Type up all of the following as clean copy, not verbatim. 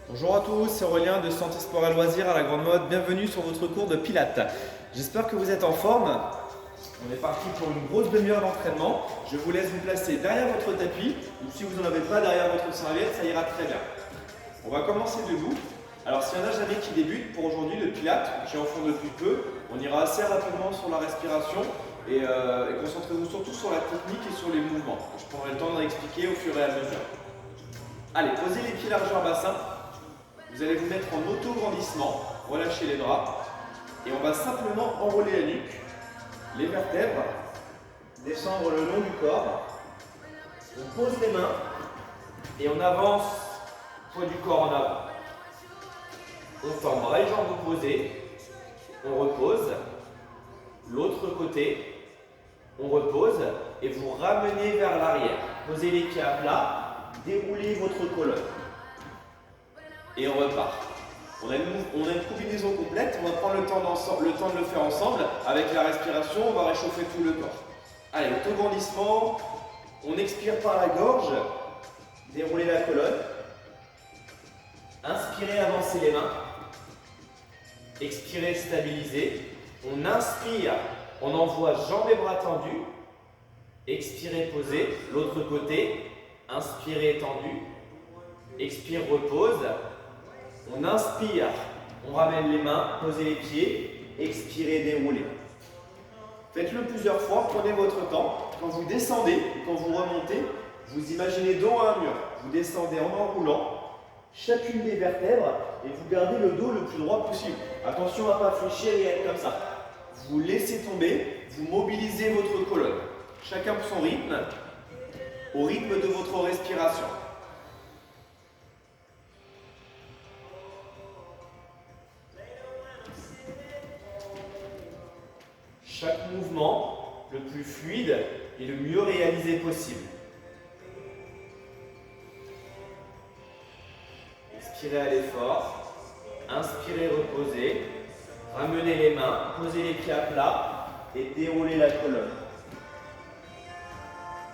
Bonjour à tous, c'est Aurélien de Santé Sport et Loisirs à la Grande Mode. Bienvenue sur votre cours de Pilates. J'espère que vous êtes en forme. On est parti pour une grosse demi-heure d'entraînement. Je vous laisse vous placer derrière votre tapis ou si vous n'en avez pas derrière votre serviette, ça ira très bien. On va commencer debout. Alors s'il y en a jamais qui débutent pour aujourd'hui le Pilates, qui en font depuis peu, on ira assez rapidement sur la respiration et concentrez-vous surtout sur la technique et sur les mouvements. Je prendrai le temps d'en expliquer au fur et à mesure. Allez, posez les pieds largeur bassin. Vous allez vous mettre en auto-grandissement, relâchez les bras et on va simplement enrouler la nuque, les vertèbres, descendre le long du corps. On pose les mains et on avance, poids du corps en avant. On tend bras et jambes opposés, on repose. L'autre côté, on repose et vous ramenez vers l'arrière. Posez les pieds à plat, déroulez votre colonne. Et on repart. On a une combinaison complète, on va prendre le temps de le faire ensemble. Avec la respiration, on va réchauffer tout le corps. Allez, auto-grandissement, on expire par la gorge, déroulez la colonne. Inspirez, avancez les mains. Expirez, stabilisez. On inspire, on envoie jambes et bras tendus. Expirez, posez. L'autre côté, inspirez, tendu. Expire, repose. On inspire, on ramène les mains, posez les pieds, expirez, déroulez. Faites-le plusieurs fois, prenez votre temps. Quand vous descendez, quand vous remontez, vous imaginez dos à un mur. Vous descendez en enroulant chacune des vertèbres et vous gardez le dos le plus droit possible. Attention à ne pas fléchir et être comme ça. Vous laissez tomber, vous mobilisez votre colonne. Chacun son rythme, au rythme de votre respiration. Chaque mouvement le plus fluide et le mieux réalisé possible. Expirez à l'effort, inspirez, reposez, ramenez les mains, posez les pieds à plat et déroulez la colonne.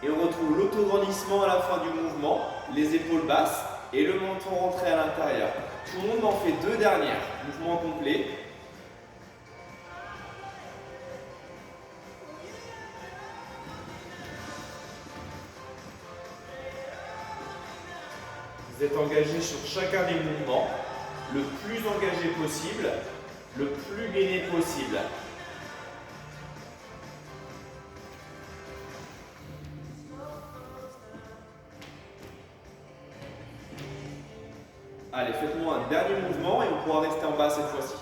Et on retrouve l'autograndissement à la fin du mouvement, les épaules basses et le menton rentré à l'intérieur. Tout le monde en fait deux dernières, mouvement complet. Vous êtes engagé sur chacun des mouvements, le plus engagé possible, le plus gainé possible. Allez, faites-moi un dernier mouvement et on pourra rester en bas cette fois-ci.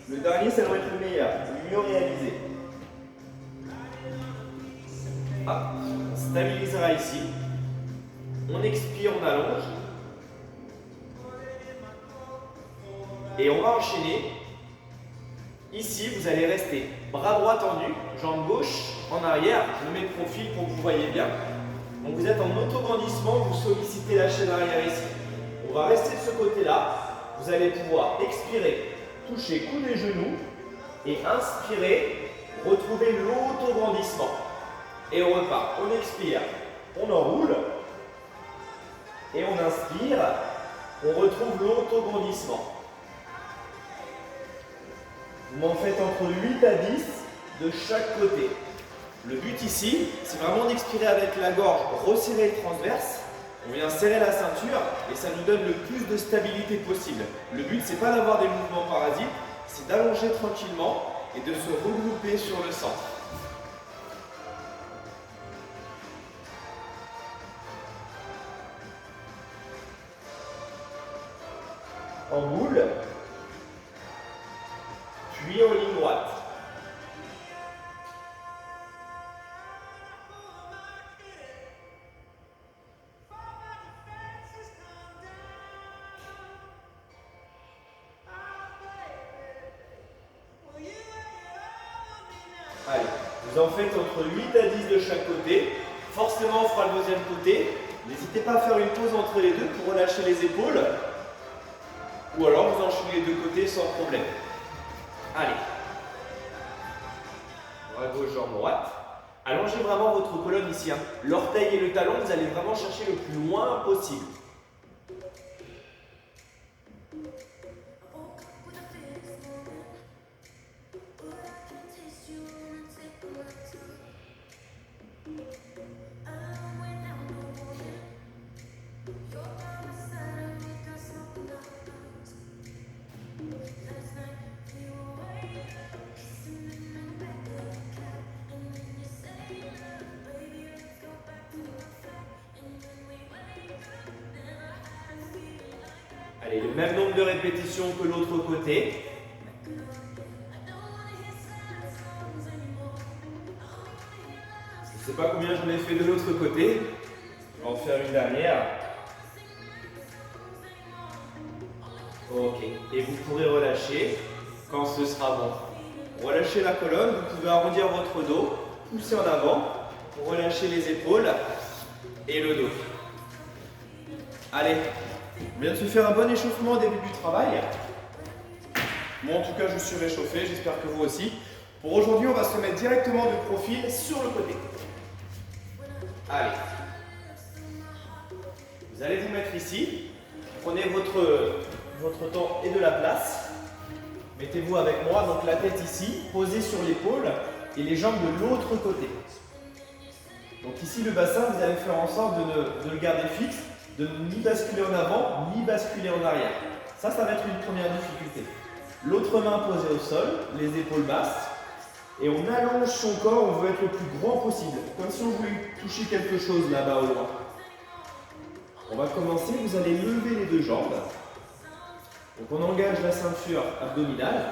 Le dernier, ça doit être le meilleur, le mieux réalisé. Hop, on stabilisera ici. On expire, on allonge. Et on va enchaîner. Ici, vous allez rester bras droit tendu, jambe gauche en arrière. Je mets le profil pour que vous voyez bien. Donc vous êtes en auto-grandissement, vous sollicitez la chaîne arrière ici. On va rester de ce côté-là. Vous allez pouvoir expirer, toucher coude et genoux. Et inspirer, retrouver l'auto-grandissement. Et on repart. On expire, on enroule. Et on inspire, on retrouve l'auto-grandissement. Vous m'en faites entre 8 à 10 de chaque côté. Le but ici, c'est vraiment d'expirer avec la gorge, resserrer le transverse. On vient serrer la ceinture et ça nous donne le plus de stabilité possible. Le but, c'est pas d'avoir des mouvements parasites, c'est d'allonger tranquillement et de se regrouper sur le centre. En boule, puis en ligne droite. Allez, vous en faites entre 8 à 10 de chaque côté. Forcément, on fera le deuxième côté. N'hésitez pas à faire une pause entre les deux pour relâcher les épaules. Ou alors, vous enchaînez les deux côtés sans problème. Allez. Bras gauche, jambe droite. Allongez vraiment votre colonne ici. Hein. L'orteil et le talon, vous allez vraiment chercher le plus loin possible. Allez, le même nombre de répétitions que l'autre côté. Je ne sais pas combien j'en ai fait de l'autre côté. Je vais en faire une dernière. Ok, et vous pourrez relâcher quand ce sera bon. Relâchez la colonne, vous pouvez arrondir votre dos, pousser en avant pour relâcher les épaules et le dos. Allez, on vient de se faire un bon échauffement au début du travail. Moi en tout cas je suis réchauffé, j'espère que vous aussi. Pour aujourd'hui on va se mettre directement de profil sur le côté. Allez, vous allez vous mettre ici, prenez votre temps et de la place. Mettez-vous avec moi, donc la tête ici, posée sur l'épaule et les jambes de l'autre côté. Donc ici le bassin, vous allez faire en sorte de le garder fixe, de ni basculer en avant, ni basculer en arrière. Ça va être une première difficulté. L'autre main posée au sol, les épaules basses, et on allonge son corps, on veut être le plus grand possible, comme si on voulait toucher quelque chose là-bas au loin. On va commencer, vous allez lever les deux jambes. Donc on engage la ceinture abdominale,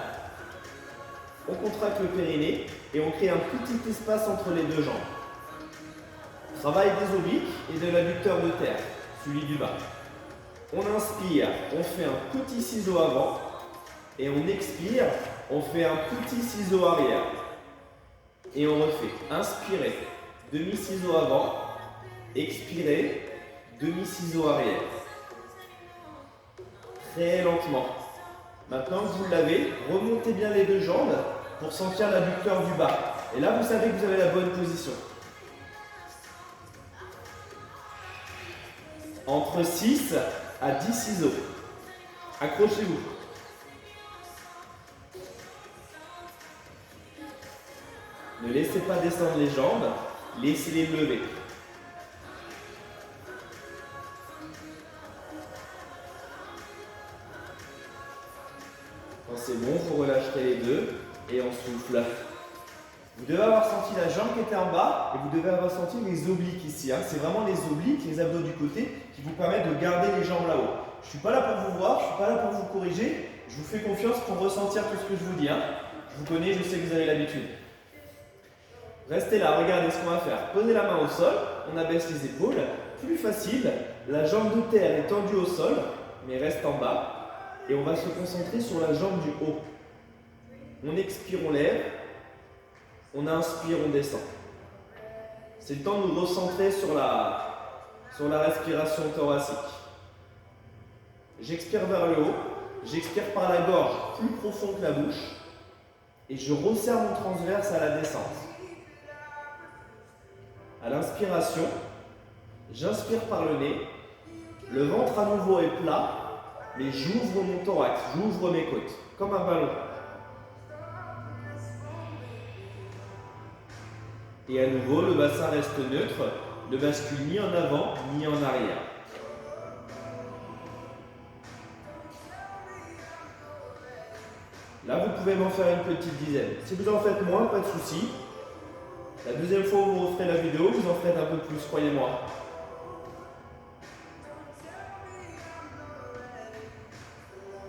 on contracte le périnée et on crée un petit espace entre les deux jambes. Travail des obliques et de l'adducteur de terre, celui du bas. On inspire, on fait un petit ciseau avant et on expire, on fait un petit ciseau arrière. Et on refait. Inspirez, demi-ciseau avant, expirez, demi-ciseau arrière. Très lentement. Maintenant que vous l'avez, remontez bien les deux jambes pour sentir l'adducteur du bas. Et là, vous savez que vous avez la bonne position. Entre 6 à 10 ciseaux. Accrochez-vous. Ne laissez pas descendre les jambes, laissez-les lever. Quand c'est bon, vous relâcherez les deux et on souffle. Vous devez avoir senti la jambe qui était en bas et vous devez avoir senti les obliques ici. Hein. C'est vraiment les obliques, les abdos du côté qui vous permettent de garder les jambes là-haut. Je ne suis pas là pour vous voir, je ne suis pas là pour vous corriger. Je vous fais confiance pour ressentir tout ce que je vous dis. Hein. Je vous connais, je sais que vous avez l'habitude. Restez là, regardez ce qu'on va faire. Posez la main au sol, on abaisse les épaules. Plus facile, la jambe de terre est tendue au sol, mais reste en bas. Et on va se concentrer sur la jambe du haut. On expire, on lève. On inspire, on descend. C'est le temps de nous recentrer sur la respiration thoracique. J'expire vers le haut. J'expire par la gorge, plus profond que la bouche. Et je resserre mon transverse à la descente. À l'inspiration, j'inspire par le nez. Le ventre à nouveau est plat, mais j'ouvre mon thorax, j'ouvre mes côtes, comme un ballon. Et à nouveau, le bassin reste neutre, ne bascule ni en avant, ni en arrière. Là, vous pouvez m'en faire une petite dizaine. Si vous en faites moins, pas de souci. La deuxième fois où vous referez la vidéo, vous en ferez un peu plus, croyez-moi.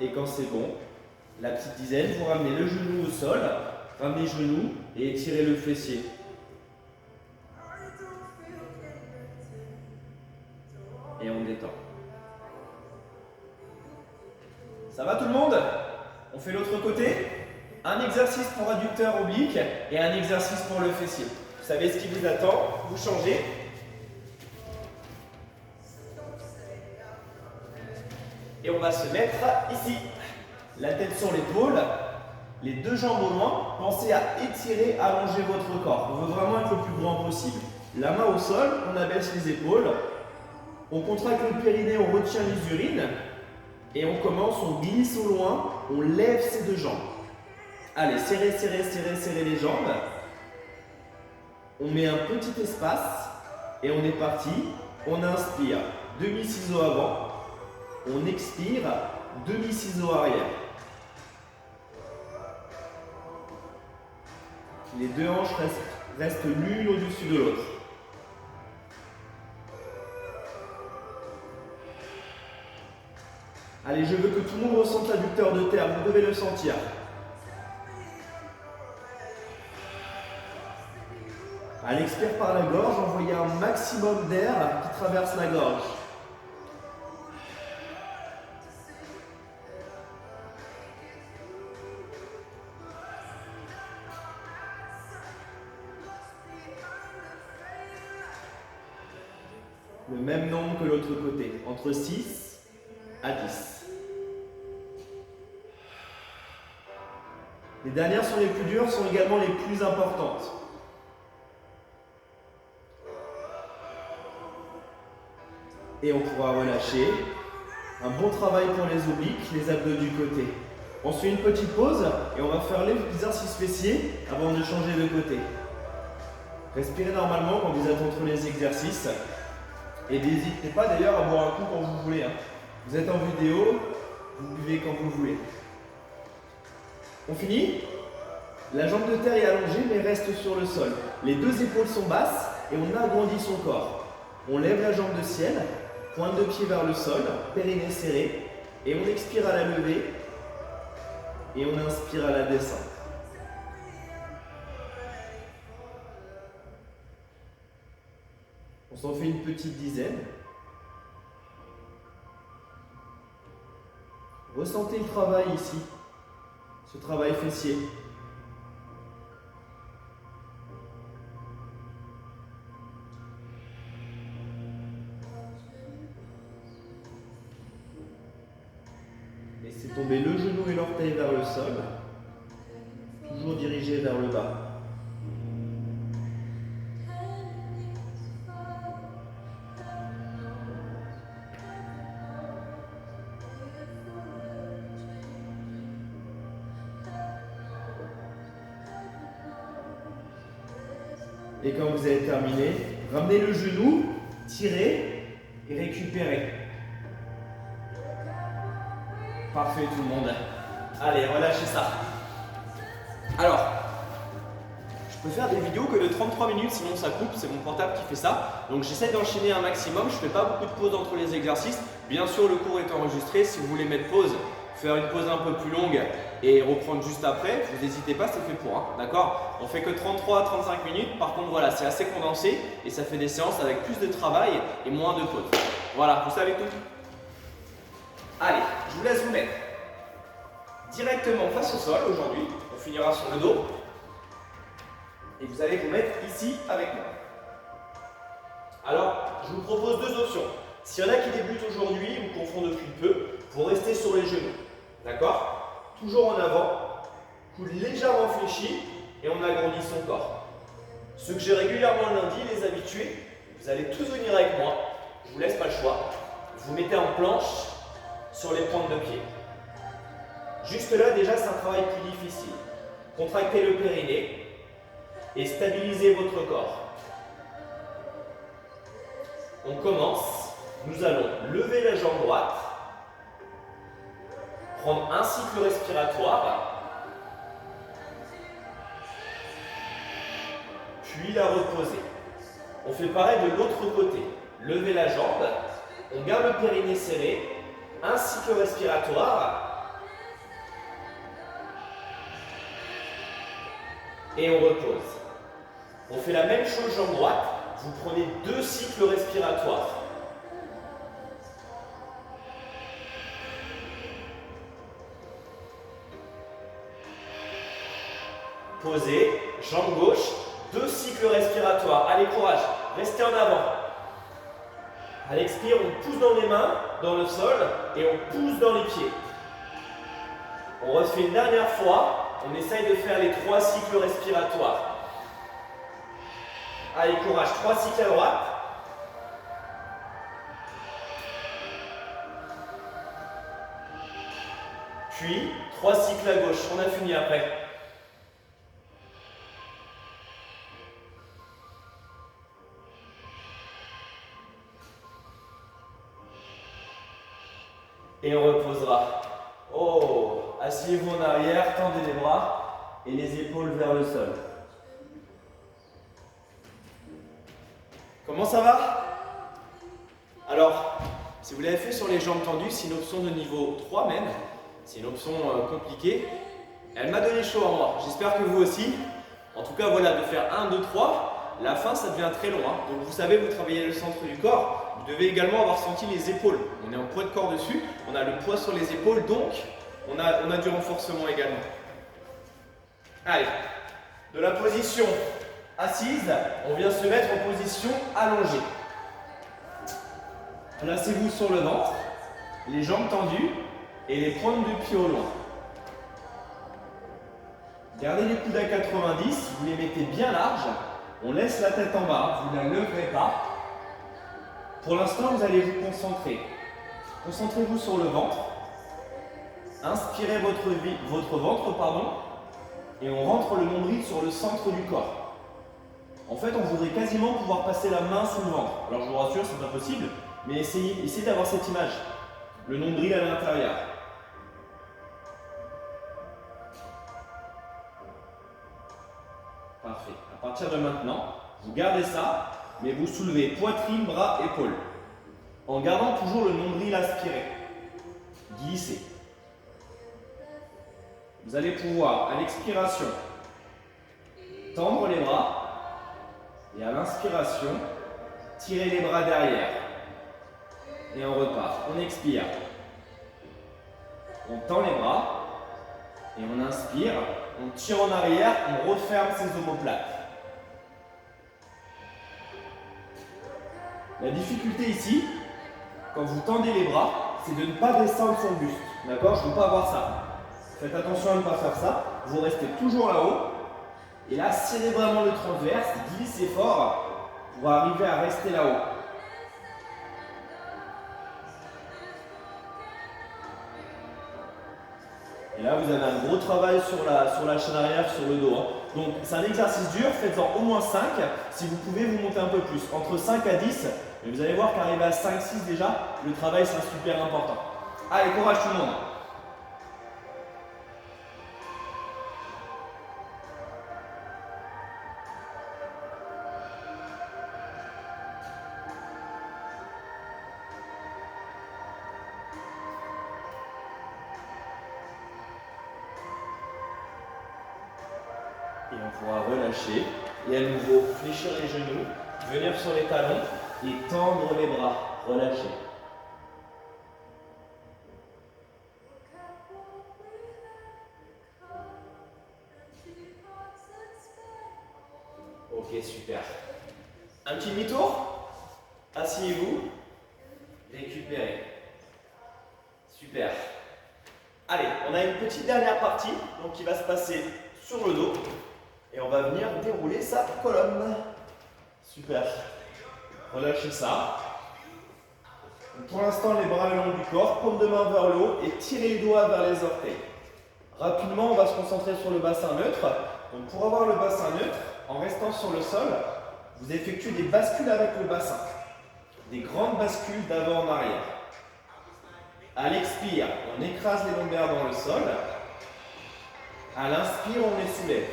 Et quand c'est bon, la petite dizaine, vous ramenez le genou au sol, ramenez le genou et étirez le fessier. Et on détend. Ça va tout le monde? On fait l'autre côté? Un exercice pour adducteur oblique et un exercice pour le fessier. Vous savez ce qui vous attend, vous changez. Et on va se mettre ici. La tête sur l'épaule, Les deux jambes au loin, pensez à étirer, allonger votre corps. On veut vraiment être le plus grand possible. La main au sol, on abaisse les épaules. On contracte le périnée, on retient les urines. Et on commence, on glisse au loin, on lève ses deux jambes. Allez, serrez, serrez, serrez, serrez les jambes. On met un petit espace et on est parti. On inspire, demi-ciseau avant. On expire, demi-ciseau arrière. Les deux hanches restent l'une au-dessus de l'autre. Allez, je veux que tout le monde ressente l'adducteur de terre, vous devez le sentir. À l'expire par la gorge, envoyez un maximum d'air qui traverse la gorge. Le même nombre que l'autre côté, entre 6 à 10. Les dernières sont les plus dures, sont également les plus importantes. Et on pourra relâcher. Un bon travail pour les obliques, les abdos du côté. On se fait une petite pause et on va faire les exercices fessiers avant de changer de côté. Respirez normalement quand vous êtes entre les exercices. Et n'hésitez pas d'ailleurs à boire un coup quand vous voulez. Vous êtes en vidéo, vous buvez quand vous voulez. On finit? La jambe de terre est allongée mais reste sur le sol. Les deux épaules sont basses et on agrandit son corps. On lève la jambe de ciel, pointe de pied vers le sol, périnée serré. Et on expire à la levée et on inspire à la descente. On s'en fait une petite dizaine. Ressentez le travail ici, ce travail fessier. Laissez tomber le genou et l'orteil vers le sol, toujours dirigé vers le bas. Et quand vous avez terminé, ramenez le genou, tirez et récupérez. Parfait tout le monde. Allez, relâchez ça. Alors, je peux faire des vidéos que de 33 minutes, sinon ça coupe, c'est mon portable qui fait ça. Donc j'essaie d'enchaîner un maximum, je ne fais pas beaucoup de pauses entre les exercices. Bien sûr, le cours est enregistré, si vous voulez mettre pause, faire une pause un peu plus longue et reprendre juste après, vous n'hésitez pas, c'est fait pour, d'accord? On fait que 33 à 35 minutes, par contre voilà, c'est assez condensé et ça fait des séances avec plus de travail et moins de pause. Voilà, vous savez tout. Allez, je vous laisse vous mettre directement face au sol aujourd'hui, on finira sur le dos et vous allez vous mettre ici avec moi. Alors, je vous propose deux options. S'il y en a qui débutent aujourd'hui ou qu'on font depuis peu, vous restez sur les genoux, d'accord? Toujours en avant, coude légèrement fléchi et on agrandit son corps. Ceux que j'ai régulièrement le lundi, les habitués, vous allez tous venir avec moi, je ne vous laisse pas le choix. Vous mettez en planche sur les pointes de pied. Juste là, déjà, c'est un travail plus difficile. Contractez le périnée et stabilisez votre corps. On commence. Nous allons lever la jambe droite, prendre un cycle respiratoire, puis la reposer. On fait pareil de l'autre côté. Levez la jambe, on garde le périnée serré, un cycle respiratoire et on repose. On fait la même chose jambe droite, vous prenez deux cycles respiratoires. Posez, jambe gauche, deux cycles respiratoires. Allez, courage, restez en avant. À l'expire, on pousse dans les mains, dans le sol, et on pousse dans les pieds. On refait une dernière fois. On essaye de faire les 3 cycles respiratoires. Allez, courage, 3 cycles à droite. Puis 3 cycles à gauche. On a fini après. Et on reposera. Oh, asseyez-vous en arrière, tendez les bras et les épaules vers le sol. Comment ça va? Alors, si vous l'avez fait sur les jambes tendues, c'est une option de niveau 3 même. C'est une option compliquée. Elle m'a donné chaud à moi. J'espère que vous aussi. En tout cas, voilà, de faire 1, 2, 3. La fin, ça devient très long. Donc, vous savez, vous travaillez le centre du corps. Vous devez également avoir senti les épaules. On est en poids de corps dessus. On a le poids sur les épaules. Donc, on a du renforcement également. Allez, de la position assise, on vient se mettre en position allongée. Placez-vous sur le ventre, les jambes tendues et les pointes de pied au loin. Gardez les coudes à 90, vous les mettez bien larges. On laisse la tête en bas, vous ne la leverez pas. Pour l'instant, vous allez vous concentrer. Concentrez-vous sur le ventre. Inspirez votre ventre, et on rentre le nombril sur le centre du corps. En fait, on voudrait quasiment pouvoir passer la main sous le ventre. Alors, je vous rassure, c'est pas possible, mais essayez d'avoir cette image. Le nombril à l'intérieur. Parfait. À partir de maintenant, vous gardez ça, mais vous soulevez poitrine, bras, épaules. En gardant toujours le nombril aspiré. Glissez. Vous allez pouvoir, à l'expiration, tendre les bras. Et à l'inspiration, tirez les bras derrière. Et on repart. On expire. On tend les bras. Et on inspire. On tire en arrière. On referme ses omoplates. La difficulté ici, quand vous tendez les bras, c'est de ne pas descendre sur le buste. D'accord? Je ne veux pas avoir ça. Faites attention à ne pas faire ça. Vous restez toujours là-haut. Et là, serrez vraiment le transverse, glissez fort pour arriver à rester là-haut. Et là, vous avez un gros travail sur la chaîne arrière, sur le dos. Donc, c'est un exercice dur, faites-en au moins 5. Si vous pouvez, vous montez un peu plus, entre 5 à 10. Mais vous allez voir qu'arriver à 5-6 déjà, le travail sera super important. Allez, courage tout le monde! Et on pourra relâcher. Et à nouveau, fléchir les genoux, venir sur les talons et tendre les bras. Relâcher. Ok, super. Un petit demi-tour. Asseyez-vous. Récupérez. Super. Allez, on a une petite dernière partie donc qui va se passer sur le dos. Et on va venir dérouler sa colonne. Super. Relâchez ça. Donc pour l'instant, les bras le long du corps, paume de main vers le haut et tirez les doigts vers les orteils. Rapidement, on va se concentrer sur le bassin neutre. Donc pour avoir le bassin neutre, en restant sur le sol, vous effectuez des bascules avec le bassin. Des grandes bascules d'avant en arrière. À l'expire, on écrase les lombaires dans le sol. À l'inspire, on les soulève.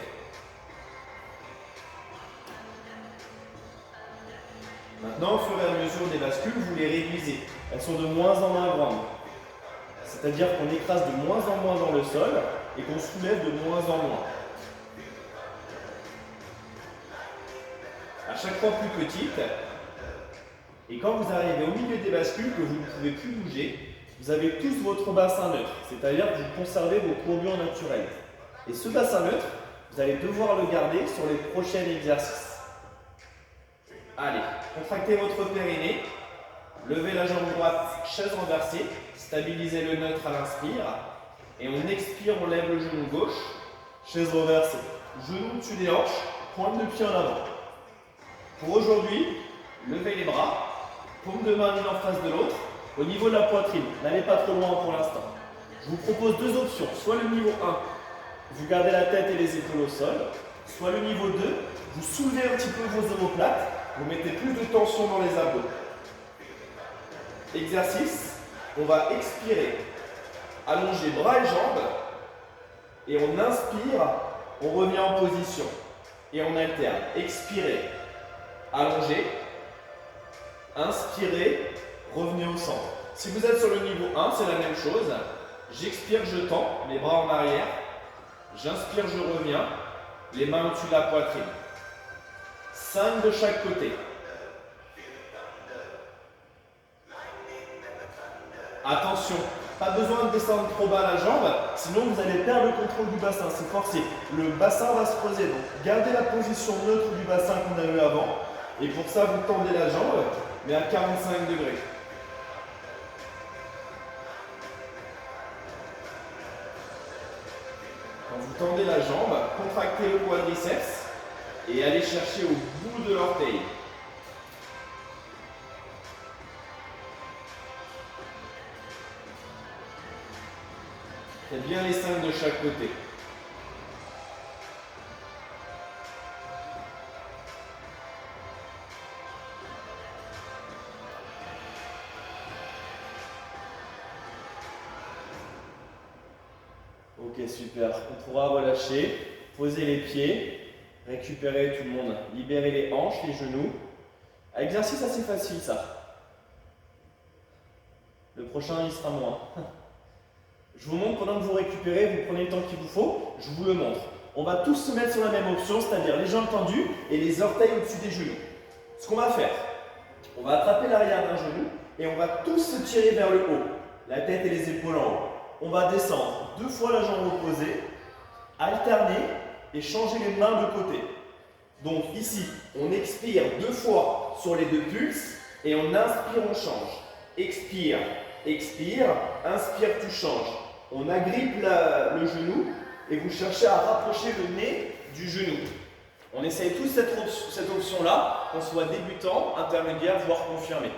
Maintenant, au fur et à mesure des bascules, vous les réduisez. Elles sont de moins en moins grandes. C'est-à-dire qu'on écrase de moins en moins dans le sol et qu'on soulève de moins en moins. À chaque fois plus petite. Et quand vous arrivez au milieu des bascules, que vous ne pouvez plus bouger, vous avez tous votre bassin neutre. C'est-à-dire que vous conservez vos courbures naturelles. Et ce bassin neutre, vous allez devoir le garder sur les prochains exercices. Allez, contractez votre périnée, levez la jambe droite, chaise renversée, stabilisez le neutre à l'inspire, et on expire, on lève le genou gauche, chaise renversée. Genou au-dessus des hanches, pointe de pied en avant. Pour aujourd'hui, levez les bras, paume de main l'une en face de l'autre, au niveau de la poitrine. N'allez pas trop loin pour l'instant. Je vous propose deux options, soit le niveau 1, vous gardez la tête et les épaules au sol, soit le niveau 2, vous soulevez un petit peu vos omoplates, vous mettez plus de tension dans les abdos. Exercice, on va expirer, allonger bras et jambes, et on inspire, on revient en position, et on alterne. Expirez, allongez, inspirez, revenez au centre. Si vous êtes sur le niveau 1, c'est la même chose. J'expire, je tends, mes bras en arrière. J'inspire, je reviens, les mains au-dessus de la poitrine. 5 de chaque côté. Attention, pas besoin de descendre trop bas la jambe, sinon vous allez perdre le contrôle du bassin, c'est forcé. Le bassin va se creuser, donc gardez la position neutre du bassin qu'on a eu avant. Et pour ça, vous tendez la jambe, mais à 45 degrés. Quand vous tendez la jambe, contractez le quadriceps et allez chercher au bout de l'orteil. Faites bien les 5 de chaque côté. Ok, super. On pourra relâcher, poser les pieds, récupérer tout le monde, libérer les hanches, les genoux. Exercice assez facile ça. Le prochain, il sera moins. Je vous montre pendant que vous récupérez, vous prenez le temps qu'il vous faut, je vous le montre. On va tous se mettre sur la même option, c'est-à-dire les jambes tendues et les orteils au-dessus des genoux. Ce qu'on va faire, on va attraper l'arrière d'un genou et on va tous se tirer vers le haut, la tête et les épaules en haut. On va descendre 2 fois la jambe opposée, alterner et changer les mains de côté. Donc ici, on expire 2 fois sur les 2 pulses et on inspire, on change. Expire, expire, inspire, tu changes. On agrippe le genou et vous cherchez à rapprocher le nez du genou. On essaye tous cette option-là, qu'on soit débutant, intermédiaire, voire confirmé.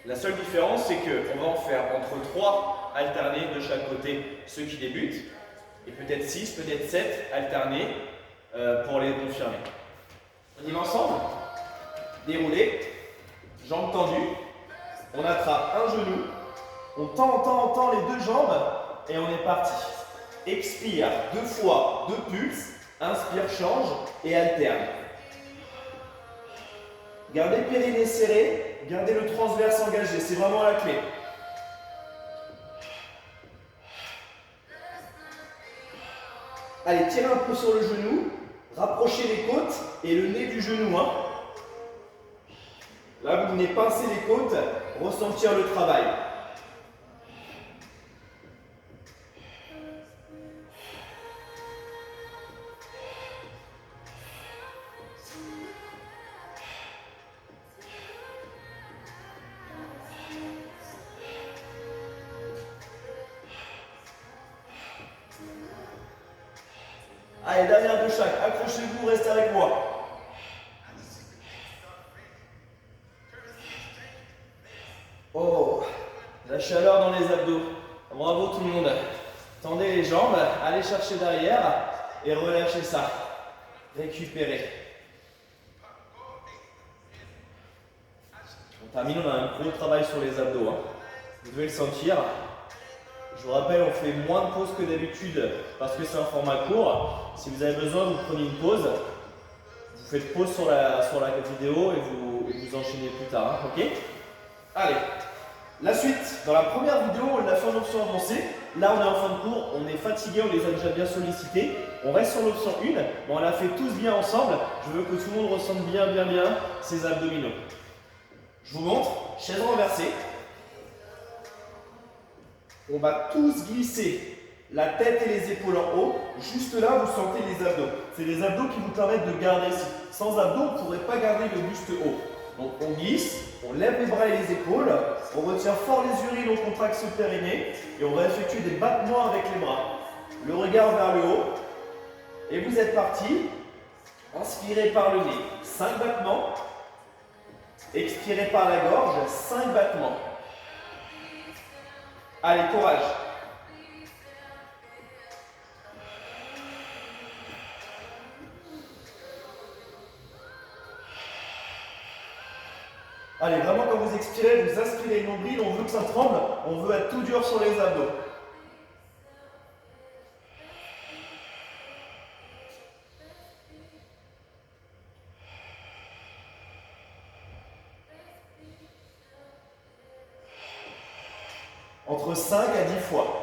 La seule différence, c'est qu'on va en faire entre 3 alternés de chaque côté, ceux qui débutent, et peut-être 6, peut-être 7 alternés pour les confirmer. On y va ensemble. Déroulez, jambes tendues, on attrape un genou, on tend les 2 jambes et on est parti. Expire 2 fois, 2 pulses, inspire, change et alterne. Gardez le périnée serré, gardez le transverse engagé, c'est vraiment la clé. Allez, tirez un peu sur le genou, rapprochez les côtes et le nez du genou. Là, vous venez pincer les côtes, ressentir le travail. Allez, dernière de chaque. Accrochez-vous, restez avec moi. Oh, la chaleur dans les abdos. Bravo tout le monde. Tendez les jambes, allez chercher derrière et relâchez ça. Récupérez. On termine, on a un gros travail sur les abdos. Vous devez le sentir. Je vous rappelle, on fait moins de pauses que d'habitude parce que c'est un format court. Si vous avez besoin, vous prenez une pause. Vous faites pause sur la vidéo et vous enchaînez plus tard. Ok ? Allez, la suite. Dans la première vidéo, on l'a fait en option avancée. Là, on est en fin de cours, on est fatigué, on les a déjà bien sollicités. On reste sur l'option 1. Bon, on l'a fait tous bien ensemble. Je veux que tout le monde ressente bien ses abdominaux. Je vous montre, chaise renversée. On va tous glisser la tête et les épaules en haut. Juste là, vous sentez les abdos. C'est les abdos qui vous permettent de garder ici. Sans abdos, on ne pourrait pas garder le buste haut. Donc on glisse, on lève les bras et les épaules, on retient fort les urines, on contracte ce périnée et on va effectuer des battements avec les bras. Le regard vers le haut. Et vous êtes parti. Inspirez par le nez, 5 battements. Expirez par la gorge, 5 battements. Allez, courage. Allez, vraiment quand vous expirez, vous aspirez le nombril, on veut que ça tremble, on veut être tout dur sur les abdos. Entre 5 à 10 fois.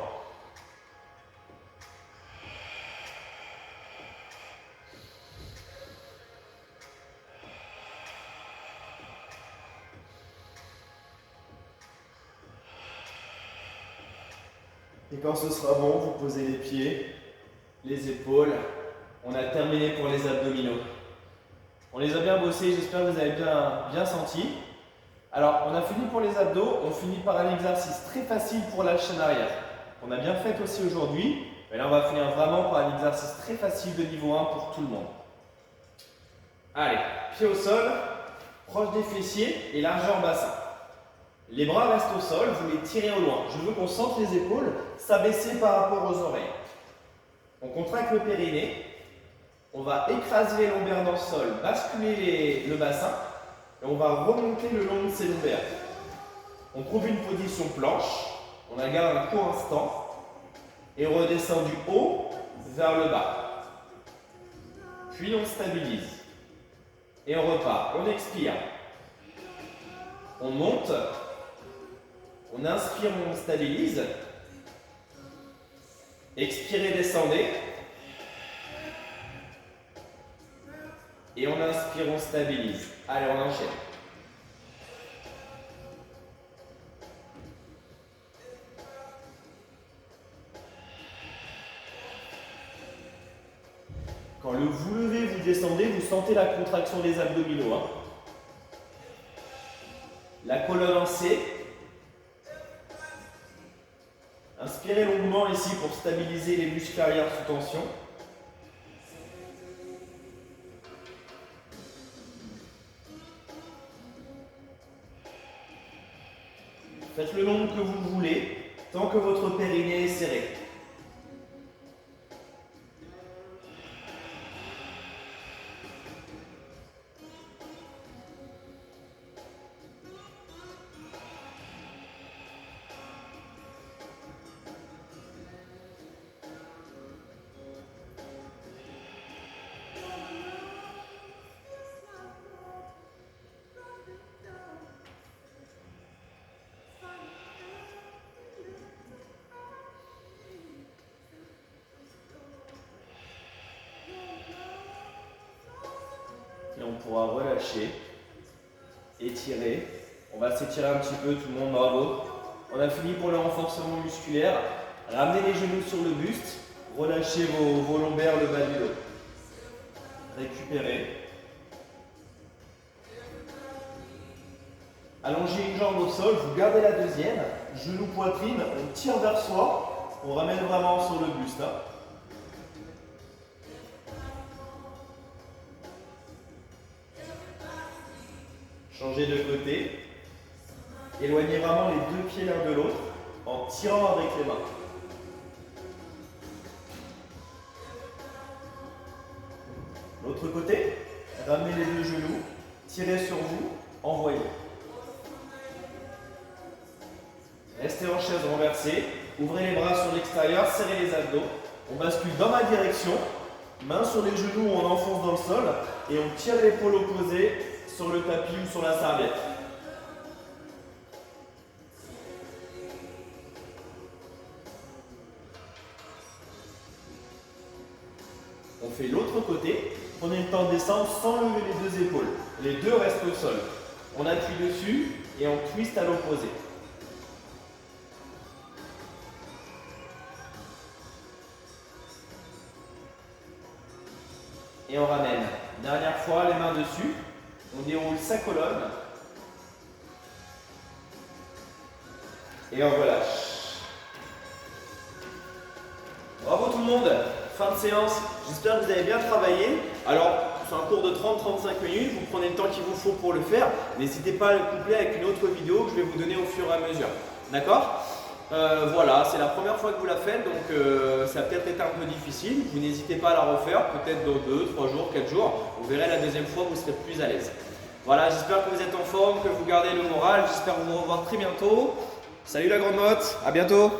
Et quand ce sera bon, vous posez les pieds, les épaules. On a terminé pour les abdominaux. On les a bien bossés, j'espère que vous avez bien senti. Alors, on a fini pour les abdos, on finit par un exercice très facile pour la chaîne arrière. On a bien fait aussi aujourd'hui, mais là on va finir vraiment par un exercice très facile de niveau 1 pour tout le monde. Allez, pied au sol, proche des fessiers et largeur bassin. Les bras restent au sol, vous les tirez au loin. Je veux qu'on centre les épaules, s'abaisser par rapport aux oreilles. On contracte le périnée, on va écraser les lombaires dans le sol, basculer le bassin et on va remonter le long de ces lombaires. On trouve une position planche, on la garde un court instant et on redescend du haut vers le bas. Puis on stabilise et on repart. On expire, on monte. On inspire, on stabilise. Expirez, descendez. Et on inspire, on stabilise. Allez, on enchaîne. Quand vous levez, vous descendez, vous sentez la contraction des abdominaux. Hein. La colonne en C. Inspirez longuement ici pour stabiliser les muscles arrière sous tension. Faites le nombre que vous voulez, tant que votre périnée est serré. Et on pourra relâcher, étirer. On va s'étirer un petit peu, tout le monde, bravo. On a fini pour le renforcement musculaire. Ramenez les genoux sur le buste, relâchez vos lombaires, le bas du dos. Récupérez. Allongez une jambe au sol, vous gardez la deuxième. Genou, poitrine, on tire vers soi. On ramène vraiment sur le buste. Hein. Changez de côté. Éloignez vraiment les deux pieds l'un de l'autre en tirant avec les mains. L'autre côté, ramenez les deux genoux, tirez sur vous, envoyez. Restez en chaise renversée, ouvrez les bras sur l'extérieur, serrez les abdos. On bascule dans ma direction, main sur les genoux, on enfonce dans le sol et on tire l'épaule opposée sur le tapis ou sur la serviette. On fait l'autre côté, prenez le temps de descendre sans lever les deux épaules. Les deux restent au sol. On appuie dessus et on twist à l'opposé. Et on ramène. Dernière fois, les mains dessus. On déroule sa colonne. Et on relâche. Bravo tout le monde. Fin de séance. J'espère que vous avez bien travaillé. Alors, c'est un cours de 30-35 minutes, vous prenez le temps qu'il vous faut pour le faire. N'hésitez pas à le coupler avec une autre vidéo que je vais vous donner au fur et à mesure. D'accord? Voilà, c'est la première fois que vous la faites, donc ça a peut-être été un peu difficile. Vous n'hésitez pas à la refaire, peut-être dans 2, 3 jours, 4 jours. Vous verrez la deuxième fois, vous serez plus à l'aise. Voilà, j'espère que vous êtes en forme, que vous gardez le moral. J'espère vous revoir très bientôt. Salut la grande motte, à bientôt.